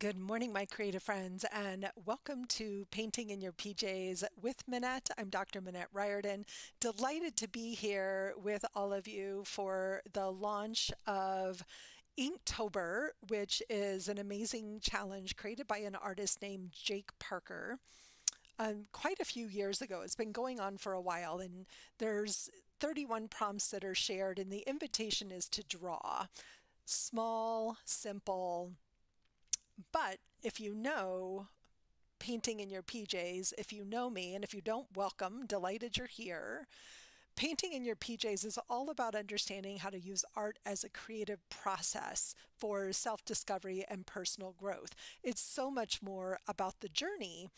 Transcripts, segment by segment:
Good morning, my creative friends, and welcome to Painting in Your PJs with Minette. I'm Dr. Minette Riordan. Delighted to be here with all of you for the launch of Inktober, which is an amazing challenge created by an artist named Jake Parker. Quite a few years ago. It's been going on for a while, and there's 31 prompts that are shared, and the invitation is to draw. Small, simple, but if you know painting in your PJs, if you know me, and if you don't, welcome, delighted you're here. Painting in your PJs is all about understanding how to use art as a creative process for self-discovery and personal growth. It's so much more about the journey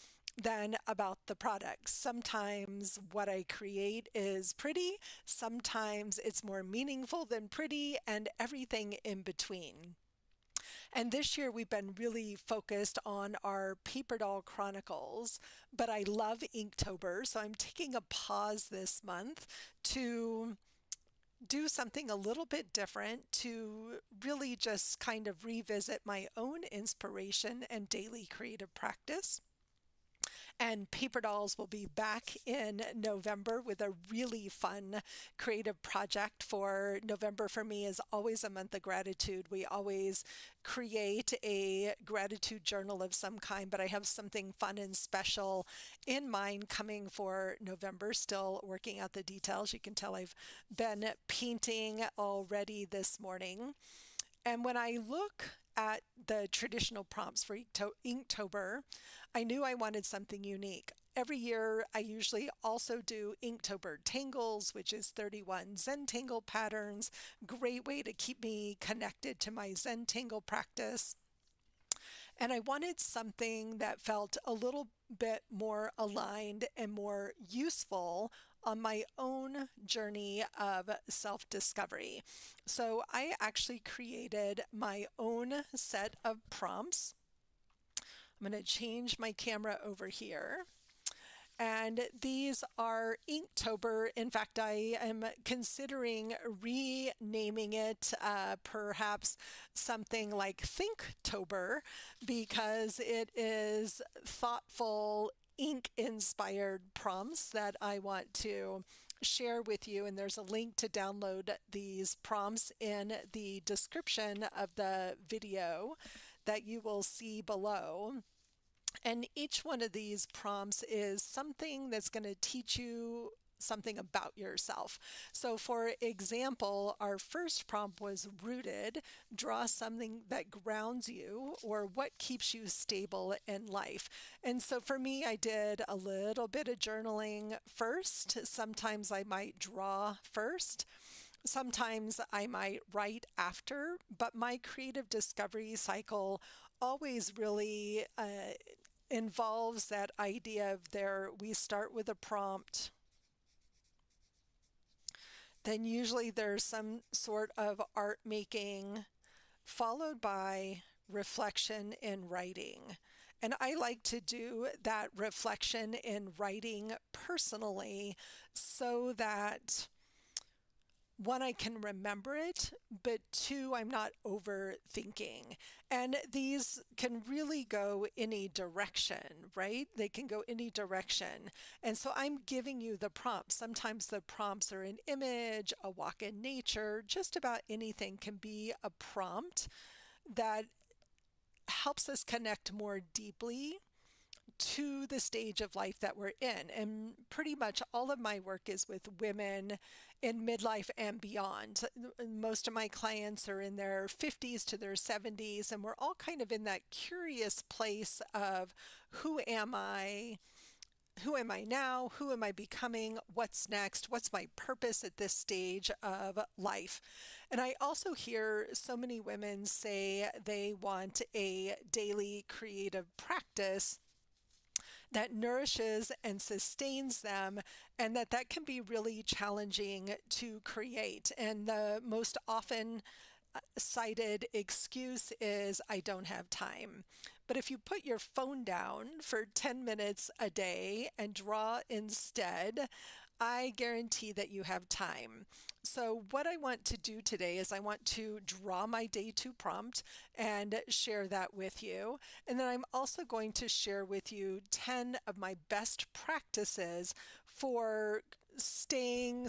than about the product. Sometimes what I create is pretty, sometimes it's more meaningful than pretty, and everything in between. And this year we've been really focused on our Paper Doll Chronicles, but I love Inktober, so I'm taking a pause this month to do something a little bit different, to really just kind of revisit my own inspiration and daily creative practice. And Paper Dolls will be back in November with a really fun creative project. For November for me is always a month of gratitude. We always create a gratitude journal of some kind, but I have something fun and special in mind coming for November. Still working out the details. You can tell I've been painting already this morning. And when I look at the traditional prompts for Inktober, I knew I wanted something unique. Every year, I usually also do Inktober Tangles, which is 31 Zentangle patterns. Great way to keep me connected to my Zentangle practice. And I wanted something that felt a little bit more aligned and more useful on my own journey of self-discovery. So I actually created my own set of prompts. I'm going to change my camera over here. And these are Inktober. In fact, I am considering renaming it perhaps something like ThinkTober, because it is thoughtful, ink-inspired prompts that I want to share with you. And there's a link to download these prompts in the description of the video that you will see below. And each one of these prompts is something that's going to teach you something about yourself. So for example, our first prompt was rooted. Draw something that grounds you, or what keeps you stable in life. And so for me, I did a little bit of journaling first. Sometimes I might draw first. Sometimes I might write after, but my creative discovery cycle always really involves that idea of we start with a prompt, then usually there's some sort of art making, followed by reflection in writing. And I like to do that reflection in writing personally so that one, I can remember it, but two, I'm not overthinking. And these can really go any direction, right? They can go any direction. And so I'm giving you the prompts. Sometimes the prompts are an image, a walk in nature, just about anything can be a prompt that helps us connect more deeply to the stage of life that we're in. And pretty much all of my work is with women in midlife and beyond. Most of my clients are in their 50s to their 70s, and we're all kind of in that curious place of who am I? Who am I now? Who am I becoming? What's next? What's my purpose at this stage of life? And I also hear so many women say they want a daily creative practice that nourishes and sustains them, and that can be really challenging to create. And the most often cited excuse is, I don't have time. But if you put your phone down for 10 minutes a day and draw instead, I guarantee that you have time. So, what I want to do today is I want to draw my day two prompt and share that with you. And then I'm also going to share with you 10 of my best practices for sticking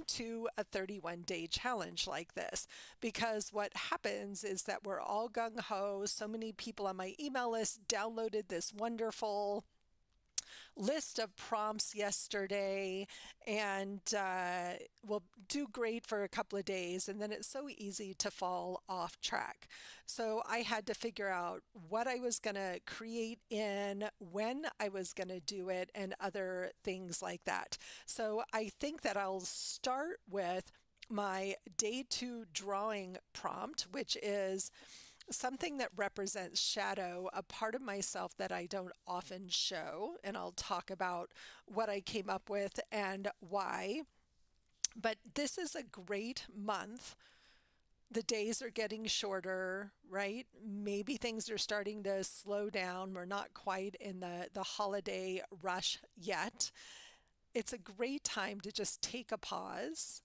to a 31-day challenge like this. Because what happens is that we're all gung ho. So many people on my email list downloaded this wonderful list of prompts yesterday and will do great for a couple of days. And then it's so easy to fall off track. So I had to figure out what I was going to create in, when I was going to do it, and other things like that. So I think that I'll start with my day two drawing prompt, which is something that represents shadow, a part of myself that I don't often show. And I'll talk about what I came up with and why. But this is a great month. The days are getting shorter, right? Maybe things are starting to slow down. We're not quite in the holiday rush yet. It's a great time to just take a pause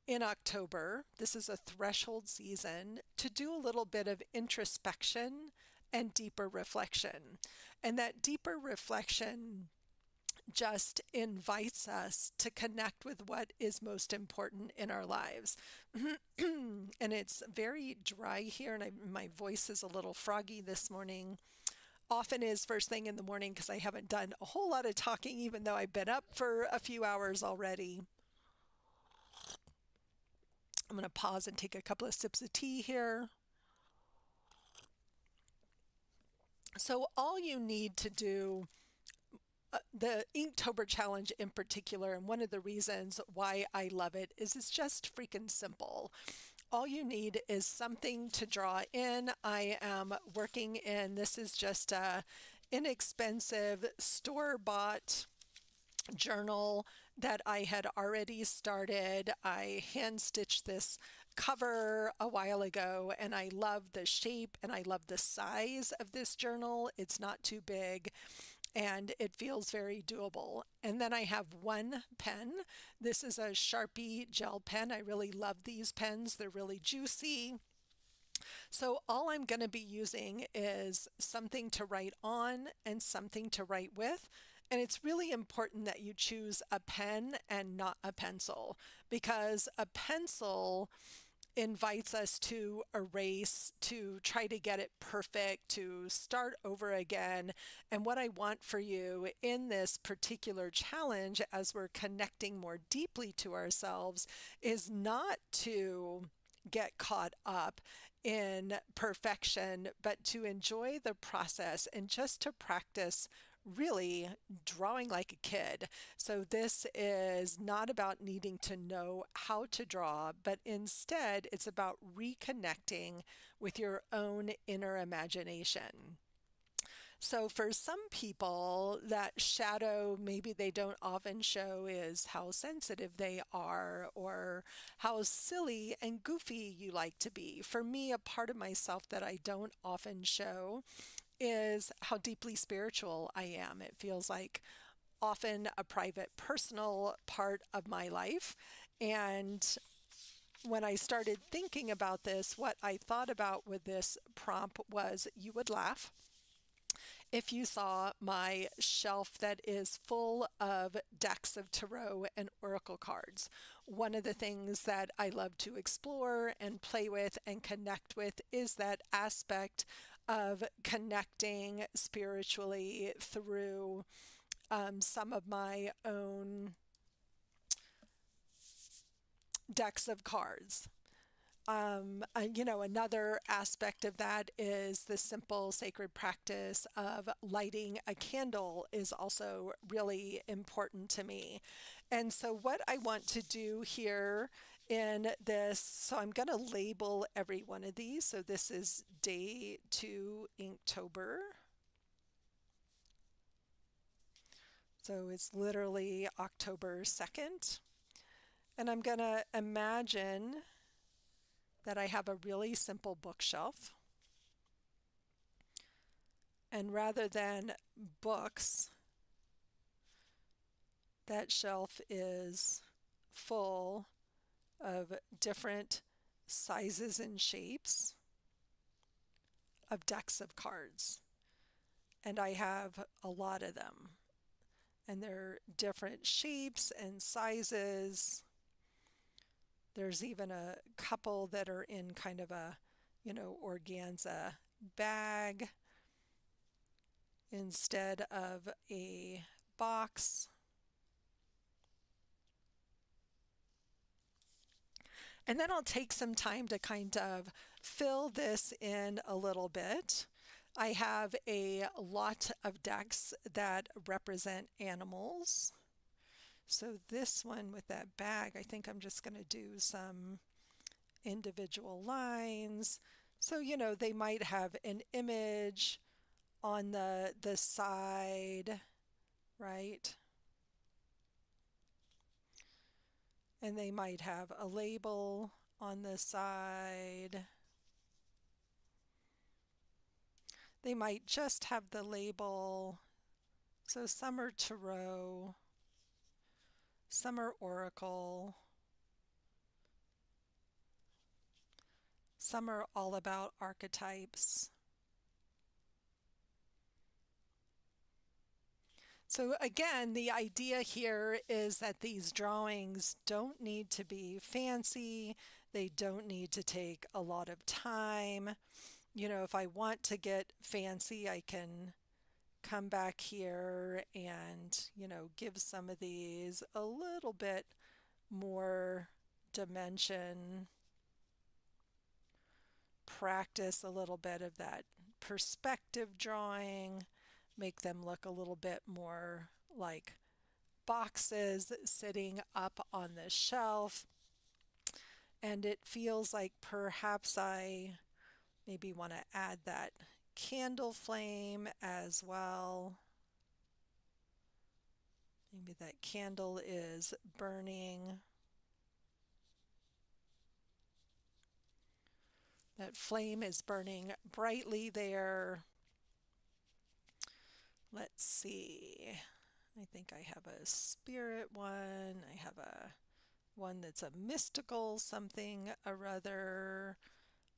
in October. This is a threshold season to do a little bit of introspection and deeper reflection. And that deeper reflection just invites us to connect with what is most important in our lives. And it's very dry here, and my voice is a little froggy this morning. Often is first thing in the morning because I haven't done a whole lot of talking, even though I've been up for a few hours already. I'm going to pause and take a couple of sips of tea here. So all you need to do, the Inktober challenge in particular, and one of the reasons why I love it, is it's just freaking simple. All you need is something to draw in. I am working in, this is just a inexpensive store-bought journal that I had already started. I hand stitched this cover a while ago, and I love the shape and I love the size of this journal. It's not too big and it feels very doable. And then I have one pen. This is a Sharpie gel pen. I really love these pens. They're really juicy. So all I'm going to be using is something to write on and something to write with. And it's really important that you choose a pen and not a pencil, because a pencil invites us to erase, to try to get it perfect, to start over again. And what I want for you in this particular challenge, as we're connecting more deeply to ourselves, is not to get caught up in perfection, but to enjoy the process and just to practice really drawing like a kid. So this is not about needing to know how to draw, but instead it's about reconnecting with your own inner imagination. So for some people, that shadow maybe they don't often show is how sensitive they are or how silly and goofy you like to be. For me, a part of myself that I don't often show is how deeply spiritual I am. It feels like often a private, personal part of my life. And when I started thinking about this, what I thought about with this prompt was, you would laugh if you saw my shelf that is full of decks of tarot and oracle cards. One of the things that I love to explore and play with and connect with is that aspect of connecting spiritually through some of my own decks of cards. Another aspect of that is the simple sacred practice of lighting a candle is also really important to me. And so what I want to do here in this, so I'm going to label every one of these. So this is day 2 Inktober. So it's literally October 2nd. And I'm going to imagine that I have a really simple bookshelf. And rather than books, That shelf is full of different sizes and shapes of decks of cards. And I have a lot of them. And they're different shapes and sizes. There's even a couple that are in kind of a, organza bag instead of a box. And then I'll take some time to kind of fill this in a little bit. I have a lot of decks that represent animals. So this one with that bag, I think I'm just going to do some individual lines. So, they might have an image on the side, right? And they might have a label on the side. They might just have the label. So some are tarot, some are oracle, some are all about archetypes. So again, the idea here is that these drawings don't need to be fancy. They don't need to take a lot of time. If I want to get fancy, I can come back here and, give some of these a little bit more dimension, practice a little bit of that perspective drawing, make them look a little bit more like boxes sitting up on the shelf. And it feels like perhaps I maybe want to add that candle flame as well. Maybe that candle is burning. That flame is burning brightly there. Let's see. I think I have a spirit one. I have a one that's a mystical something or other.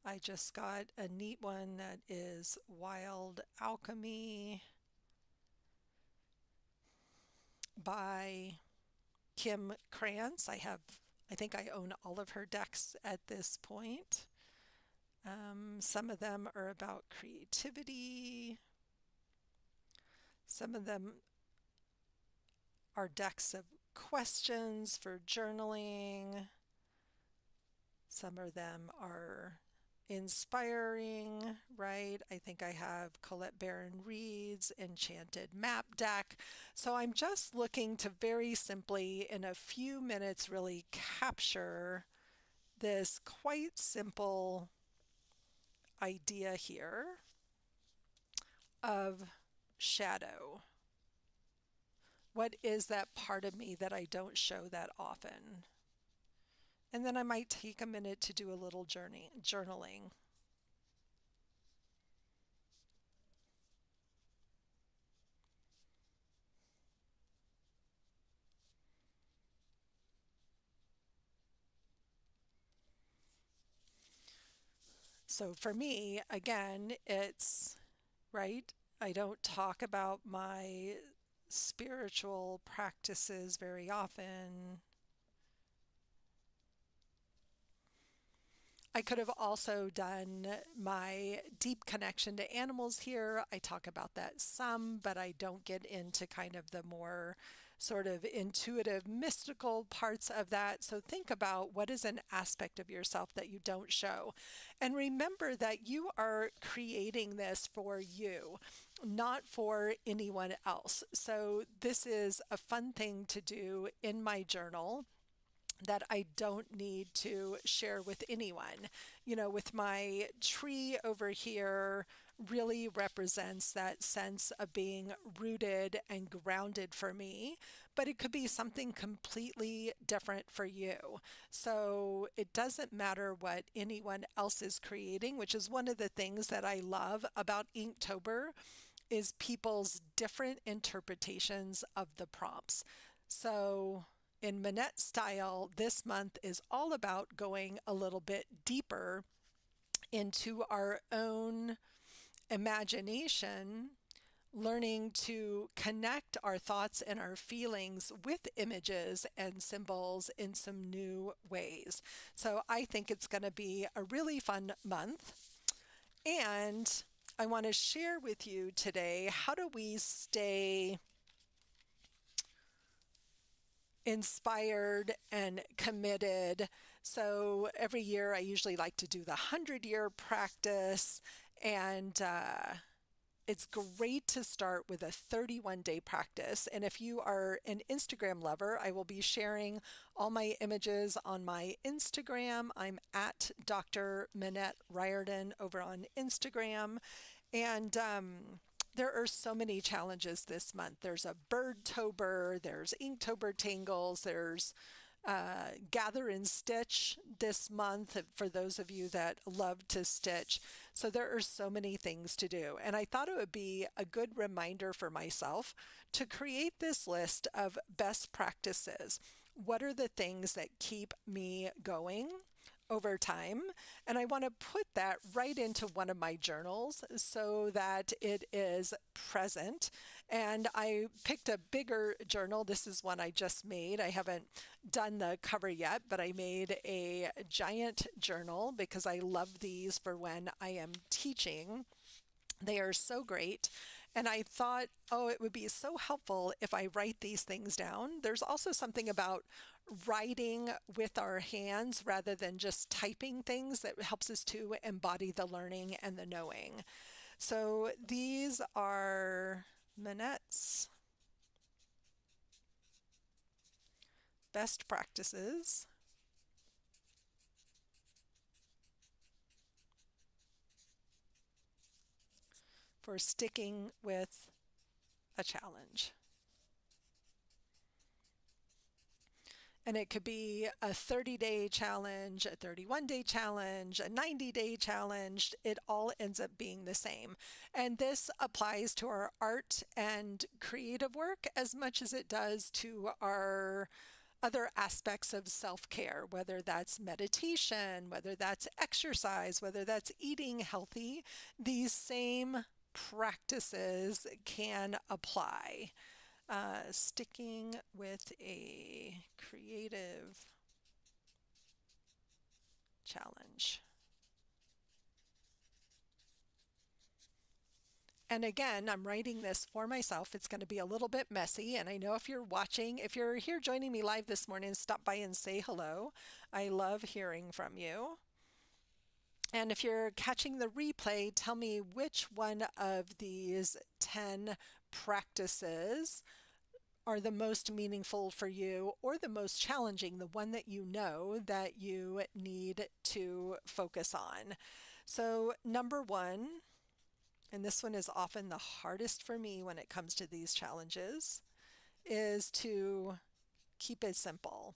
I just got a neat one that is wild alchemy by Kim Krantz. I think I own all of her decks at this point. Some of them are about creativity. Some of them are decks of questions for journaling. Some of them are inspiring, right? I think I have Colette Baron Reed's Enchanted Map deck. So I'm just looking to very simply, in a few minutes, really capture this quite simple idea here of shadow. What is that part of me that I don't show that often? And then I might take a minute to do a little journaling. So for me, again, it's right. I don't talk about my spiritual practices very often. I could have also done my deep connection to animals here. I talk about that some, but I don't get into kind of the more sort of intuitive, mystical parts of that. So think about what is an aspect of yourself that you don't show. And remember that you are creating this for you, not for anyone else. So this is a fun thing to do in my journal that I don't need to share with anyone. With my tree over here really represents that sense of being rooted and grounded for me, but it could be something completely different for you. So it doesn't matter what anyone else is creating, which is one of the things that I love about Inktober is people's different interpretations of the prompts. So in Minette style, this month is all about going a little bit deeper into our own imagination, learning to connect our thoughts and our feelings with images and symbols in some new ways. So I think it's going to be a really fun month. And I want to share with you today, how do we stay inspired and committed? So every year I usually like to do the 100-year practice, and it's great to start with a 31-day practice. And if you are an Instagram lover, I will be sharing all my images on my Instagram. I'm at Dr. Minette Riordan over on Instagram. And there are so many challenges this month. There's a Birdtober, there's Inktober tangles, there's Gather and Stitch this month for those of you that love to stitch. So there are so many things to do. And I thought it would be a good reminder for myself to create this list of best practices. What are the things that keep me going over time? And I want to put that right into one of my journals so that it is present. And I picked a bigger journal. This is one I just made. I haven't done the cover yet, but I made a giant journal because I love these for when I am teaching. They are so great. And I thought, oh, it would be so helpful if I write these things down. There's also something about writing with our hands rather than just typing things that helps us to embody the learning and the knowing. So these are Minette's best practices for sticking with a challenge. And it could be a 30-day challenge, a 31-day challenge, a 90-day challenge. It all ends up being the same. And this applies to our art and creative work as much as it does to our other aspects of self-care, whether that's meditation, whether that's exercise, whether that's eating healthy. These same practices can apply. Sticking with a creative challenge. And again, I'm writing this for myself. It's going to be a little bit messy. And I know if you're watching, if you're here joining me live this morning, stop by and say hello. I love hearing from you. And if you're catching the replay, tell me which one of these 10 practices are the most meaningful for you or the most challenging, the one that you know that you need to focus on. So number one, and this one is often the hardest for me when it comes to these challenges, is to keep it simple.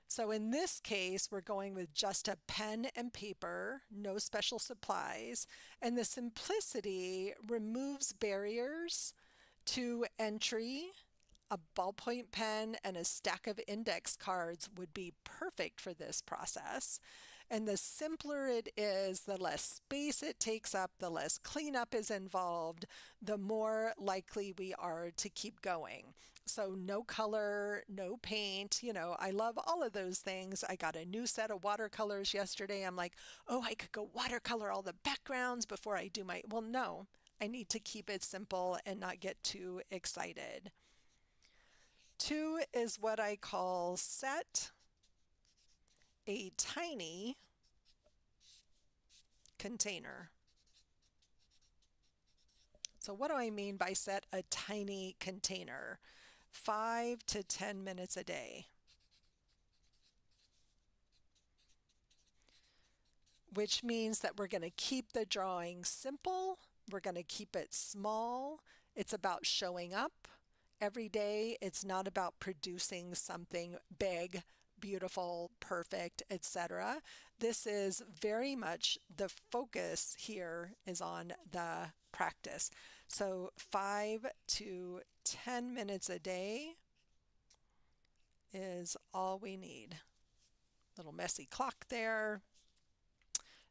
So in this case, we're going with just a pen and paper, no special supplies, and the simplicity removes barriers to entry. A ballpoint pen and a stack of index cards would be perfect for this process. And the simpler it is, the less space it takes up, the less cleanup is involved, the more likely we are to keep going. So no color, no paint, I love all of those things. I got a new set of watercolors yesterday. I'm like, oh, I could go watercolor all the backgrounds before I do my, well, no, I need to keep it simple and not get too excited. 2 is what I call set a tiny container. So what do I mean by set a tiny container? 5 to 10 minutes a day. Which means that we're going to keep the drawing simple. We're going to keep it small. It's about showing up every day. It's not about producing something big, beautiful, perfect, etc. This is very much the focus here is on the practice. So 5 to 10 minutes a day is all we need. Little messy clock there.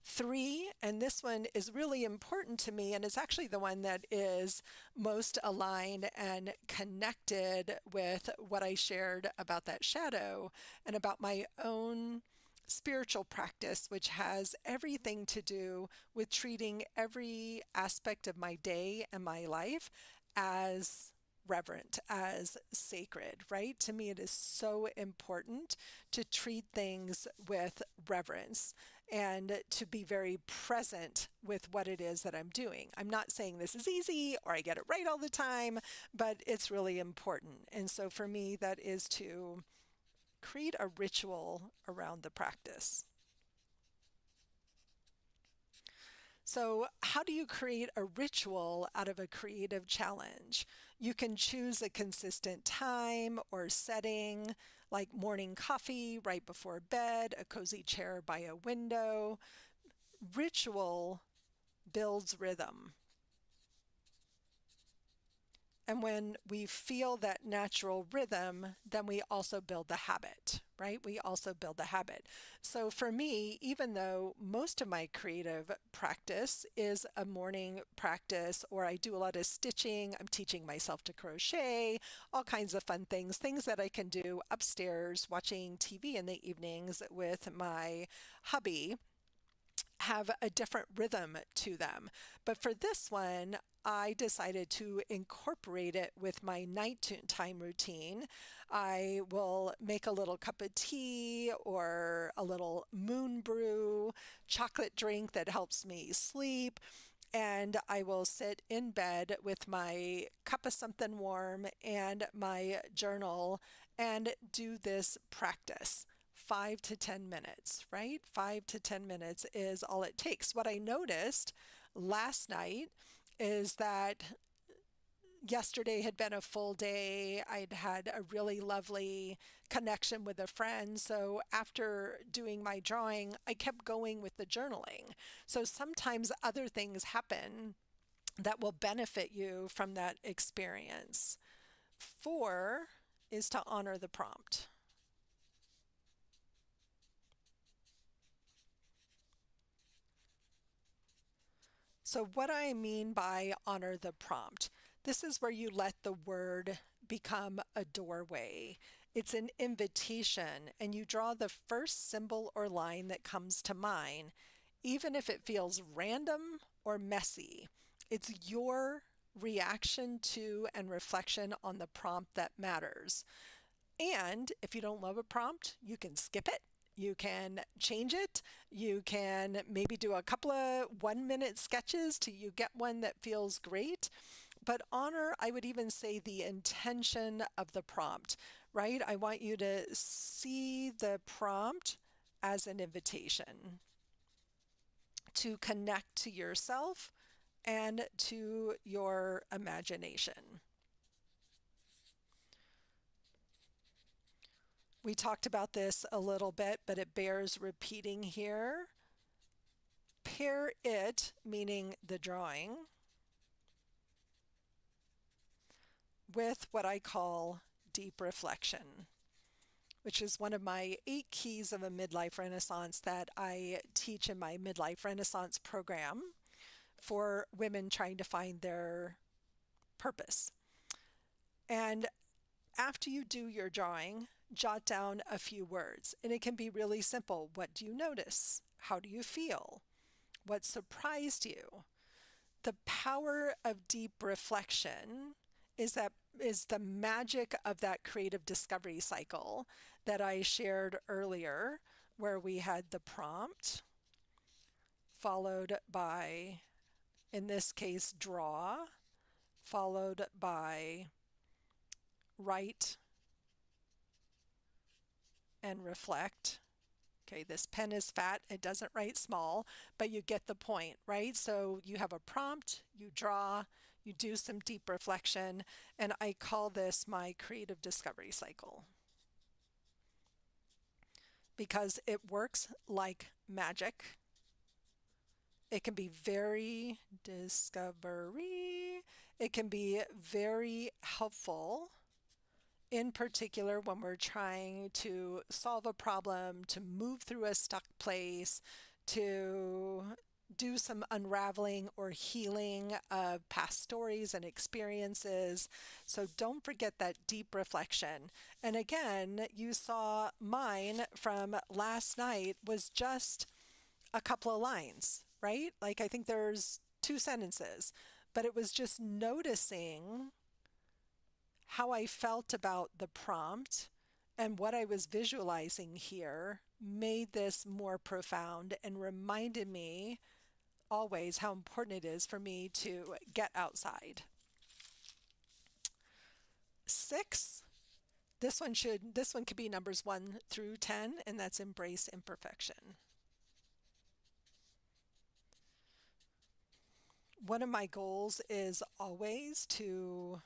3, and this one is really important to me, and it's actually the one that is most aligned and connected with what I shared about that shadow and about my own spiritual practice, which has everything to do with treating every aspect of my day and my life as reverent, as sacred, right? To me, it is so important to treat things with reverence and to be very present with what it is that I'm doing. I'm not saying this is easy or I get it right all the time, but it's really important. And so for me, that is to create a ritual around the practice. So, how do you create a ritual out of a creative challenge? You can choose a consistent time or setting, like morning coffee right before bed, a cozy chair by a window. Ritual builds rhythm. And when we feel that natural rhythm, then we also build the habit, right? We also build the habit. So for me, even though most of my creative practice is a morning practice, or I do a lot of stitching, I'm teaching myself to crochet, all kinds of fun things, things that I can do upstairs watching TV in the evenings with my hubby, have a different rhythm to them. But for this one, I decided to incorporate it with my nighttime routine. I will make a little cup of tea or a little moon brew, chocolate drink that helps me sleep. And I will sit in bed with my cup of something warm and my journal and do this practice. 5 to 10 minutes, right? 5 to 10 minutes is all it takes. What I noticed last night is that yesterday had been a full day. I'd had a really lovely connection with a friend. So after doing my drawing, I kept going with the journaling. So sometimes other things happen that will benefit you from that experience. 4 is to honor the prompt. So, what I mean by honor the prompt, this is where you let the word become a doorway. It's an invitation, and you draw the first symbol or line that comes to mind, even if it feels random or messy. It's your reaction to and reflection on the prompt that matters. And if you don't love a prompt, you can skip it. You can change it. You can maybe do a couple of 1 minute sketches till you get one that feels great. But honor, I would even say, the intention of the prompt, right? I want you to see the prompt as an invitation to connect to yourself and to your imagination. We talked about this a little bit, but it bears repeating here. Pair it, meaning the drawing, with what I call deep reflection, which is one of my 8 keys of a midlife renaissance that I teach in my midlife renaissance program for women trying to find their purpose. And after you do your drawing, jot down a few words. And it can be really simple. What do you notice? How do you feel? What surprised you? The power of deep reflection is the magic of that creative discovery cycle that I shared earlier, where we had the prompt followed by, in this case, draw, followed by write and reflect. Okay, this pen is fat, it doesn't write small, but you get the point, right? So you have a prompt, you draw, you do some deep reflection, and I call this my creative discovery cycle because it works like magic. It can be very discovery, it can be very helpful in particular when we're trying to solve a problem, to move through a stuck place, to do some unraveling or healing of past stories and experiences. So don't forget that deep reflection. And again, you saw mine from last night was just a couple of lines, right? Like I think there's two sentences, but it was just noticing how I felt about the prompt and what I was visualizing here made this more profound and reminded me always how important it is for me to get outside. 6, this one could be numbers 1 through 10, and that's embrace imperfection. One of my goals is always to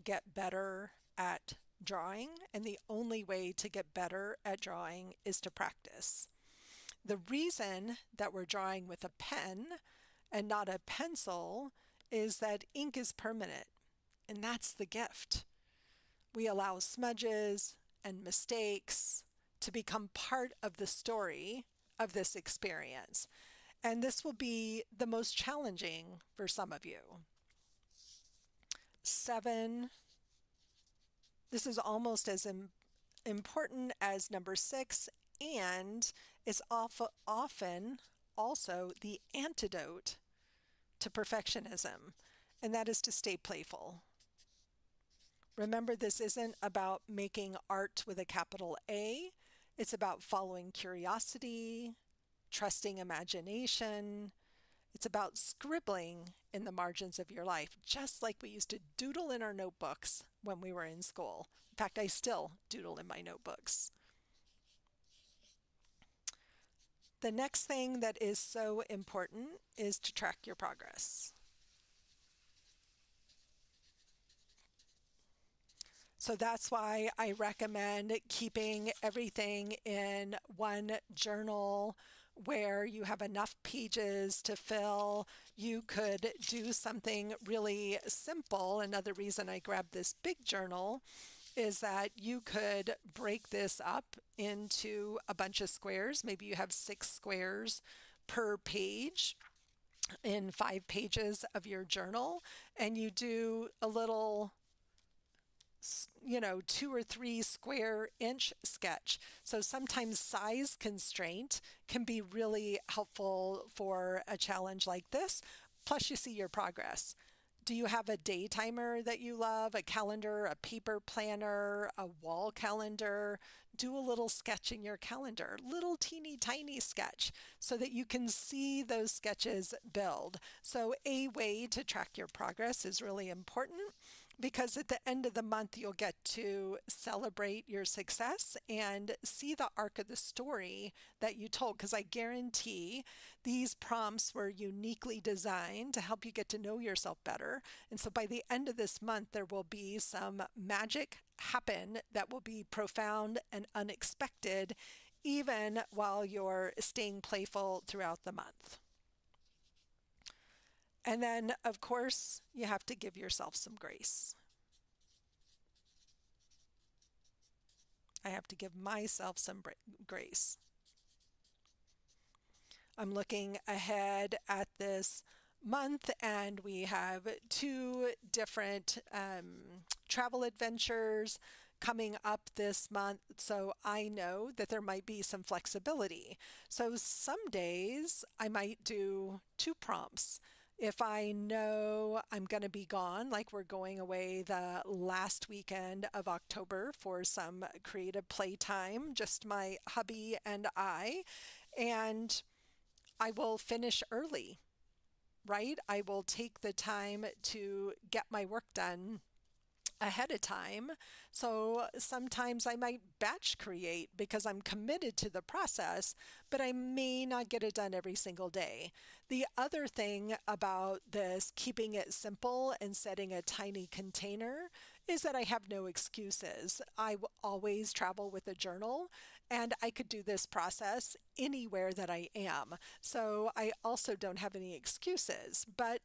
get better at drawing, and the only way to get better at drawing is to practice. The reason that we're drawing with a pen and not a pencil is that ink is permanent, and that's the gift. We allow smudges and mistakes to become part of the story of this experience. And this will be the most challenging for some of you. 7, this is almost as important as number 6, and it's often also the antidote to perfectionism, and that is to stay playful. Remember, this isn't about making art with a capital A. It's about following curiosity, trusting imagination. It's about scribbling in the margins of your life, just like we used to doodle in our notebooks when we were in school. In fact, I still doodle in my notebooks. The next thing that is so important is to track your progress. So that's why I recommend keeping everything in one journal where you have enough pages to fill. You could do something really simple. Another reason I grabbed this big journal is that you could break this up into a bunch of squares. Maybe you have 6 squares per page in 5 pages of your journal, and you do a little 2 or 3 square inch sketch. So sometimes size constraint can be really helpful for a challenge like this. Plus you see your progress. Do you have a day timer that you love, a calendar, a paper planner, a wall calendar? Do a little sketch in your calendar, little teeny tiny sketch, so that you can see those sketches build. So a way to track your progress is really important, because at the end of the month, you'll get to celebrate your success and see the arc of the story that you told. Because I guarantee these prompts were uniquely designed to help you get to know yourself better. And so by the end of this month, there will be some magic happen that will be profound and unexpected, even while you're staying playful throughout the month. And then, of course, you have to give yourself some grace. I have to give myself some grace. I'm looking ahead at this month, and we have 2 different travel adventures coming up this month, so I know that there might be some flexibility. So some days I might do 2 prompts. If I know I'm going to be gone, like we're going away the last weekend of October for some creative playtime, just my hubby and and I will finish early, right? I will take the time to get my work done ahead of time. So sometimes I might batch create because I'm committed to the process, but I may not get it done every single day. The other thing about this, keeping it simple and setting a tiny container, is that I have no excuses. I will always travel with a journal, And I could do this process anywhere that I am. So I also don't have any excuses. But,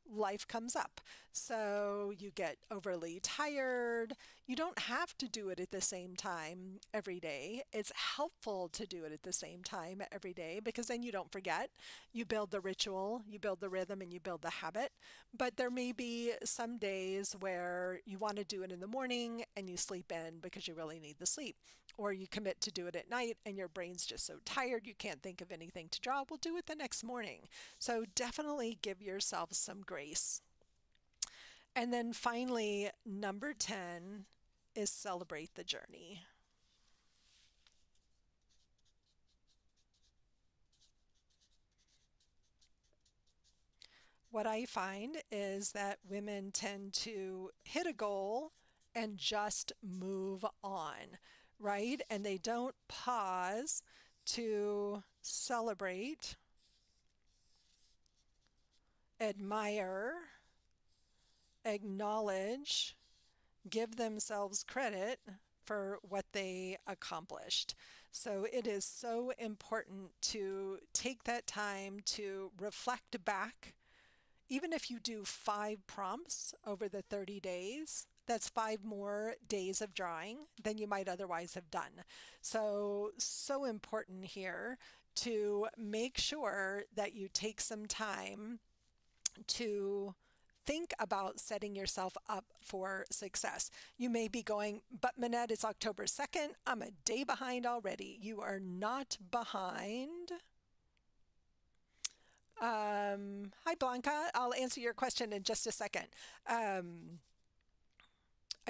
life comes up. So you get overly tired. You don't have to do it at the same time every day. It's helpful to do it at the same time every day because then you don't forget. You build the ritual, you build the rhythm, and you build the habit. But there may be some days where you want to do it in the morning and you sleep in because you really need the sleep. Or you commit to do it at night and your brain's just so tired you can't think of anything to draw. We'll do it the next morning. So definitely give yourself some grace. And then finally, number 10 is celebrate the journey. What I find is that women tend to hit a goal and just move on, right? And they don't pause to celebrate, admire, acknowledge, give themselves credit for what they accomplished. So it is so important to take that time to reflect back. Even if you do 5 prompts over the 30 days, that's 5 more days of drawing than you might otherwise have done. So, so important here to make sure that you take some time to think about setting yourself up for success. You may be going, but Minette, it's October 2nd. I'm a day behind already. You are not behind. Hi, Blanca. I'll answer your question in just a second. I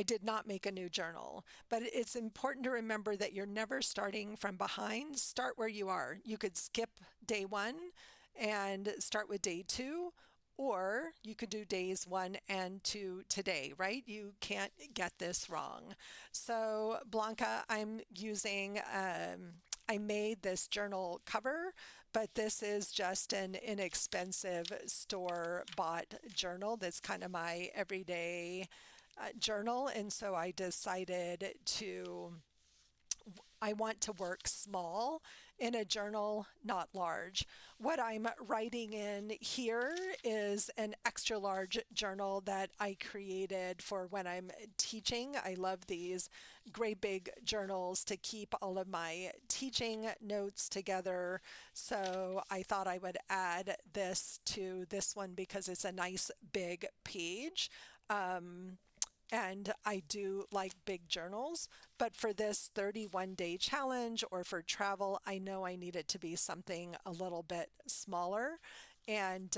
did not make a new journal, but it's important to remember that you're never starting from behind. Start where you are. You could skip day 1 and start with day 2, or you could do days 1 and 2 today, right? You can't get this wrong. So, Blanca, I made this journal cover, but this is just an inexpensive store-bought journal that's kind of my everyday journal. And so I want to work small in a journal, not large. What I'm writing in here is an extra large journal that I created for when I'm teaching. I love these great big journals to keep all of my teaching notes together. So I thought I would add this to this one because it's a nice big page. And I do like big journals, but for this 31-day challenge or for travel, I know I need it to be something a little bit smaller and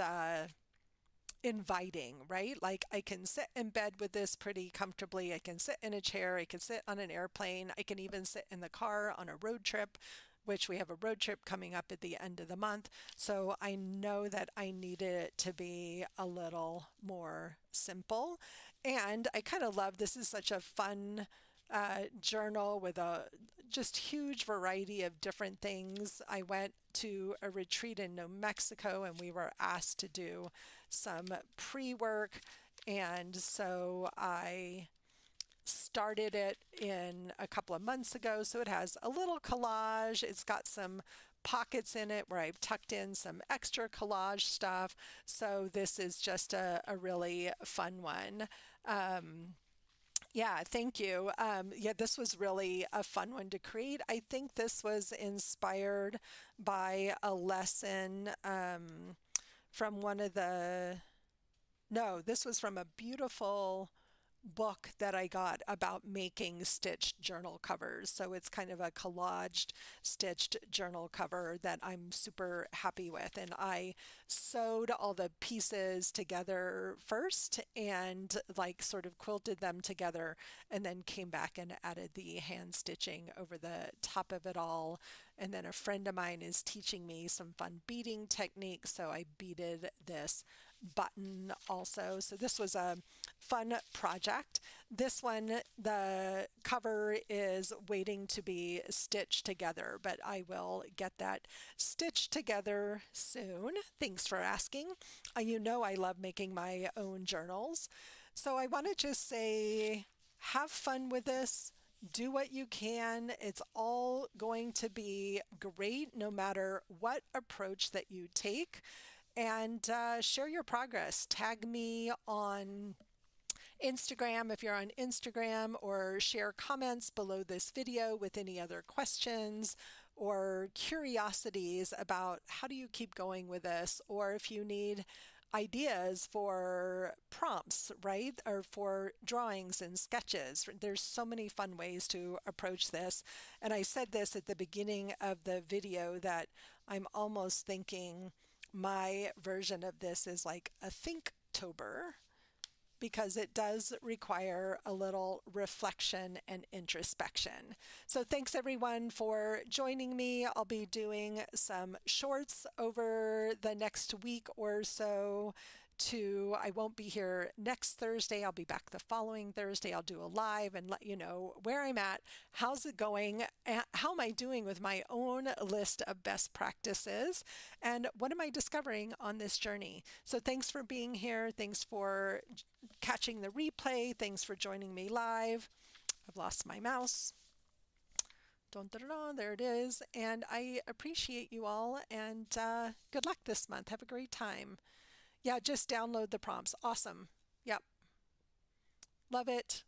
inviting, right? Like I can sit in bed with this pretty comfortably. I can sit in a chair. I can sit on an airplane. I can even sit in the car on a road trip, which we have a road trip coming up at the end of the month. So I know that I needed it to be a little more simple. And I kind of love this is such a fun journal with a just huge variety of different things. I went to a retreat in New Mexico and we were asked to do some pre-work. And so I started it in a couple of months ago. So it has a little collage. It's got some pockets in it where I've tucked in some extra collage stuff. So this is just a really fun one. Yeah, thank you. Yeah, this was really a fun one to create. I think this was inspired by a lesson from one of the, no, this was from a beautiful book that I got about making stitched journal covers. So it's kind of a collaged stitched journal cover that I'm super happy with. And I sewed all the pieces together first and like sort of quilted them together and then came back and added the hand stitching over the top of it all. And then a friend of mine is teaching me some fun beading techniques. So I beaded this button also. So this was a fun project. This one, the cover is waiting to be stitched together, but I will get that stitched together soon. Thanks for asking. You know I love making my own journals. So I want to just say, have fun with this. Do what you can. It's all going to be great no matter what approach that you take. And share your progress. Tag me on Instagram if you're on Instagram, or share comments below this video with any other questions or curiosities about how do you keep going with this, or if you need ideas for prompts, right? Or for drawings and sketches. There's so many fun ways to approach this. And I said this at the beginning of the video that I'm almost thinking my version of this is like a ThinkTober, because it does require a little reflection and introspection. So thanks everyone for joining me. I'll be doing some shorts over the next week or so. I won't be here next Thursday. I'll be back the following Thursday. I'll do a live and let you know where I'm at, how's it going, how am I doing with my own list of best practices, and what am I discovering on this journey. So thanks for being here. Thanks for catching the replay. Thanks for joining me live. I've lost my mouse. Dun, dun, dun, dun, there it is. And I appreciate you all, and good luck this month. Have a great time. Yeah, just download the prompts. Awesome. Yep. Love it.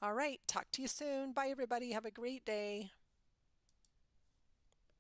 All right. Talk to you soon. Bye, everybody. Have a great day.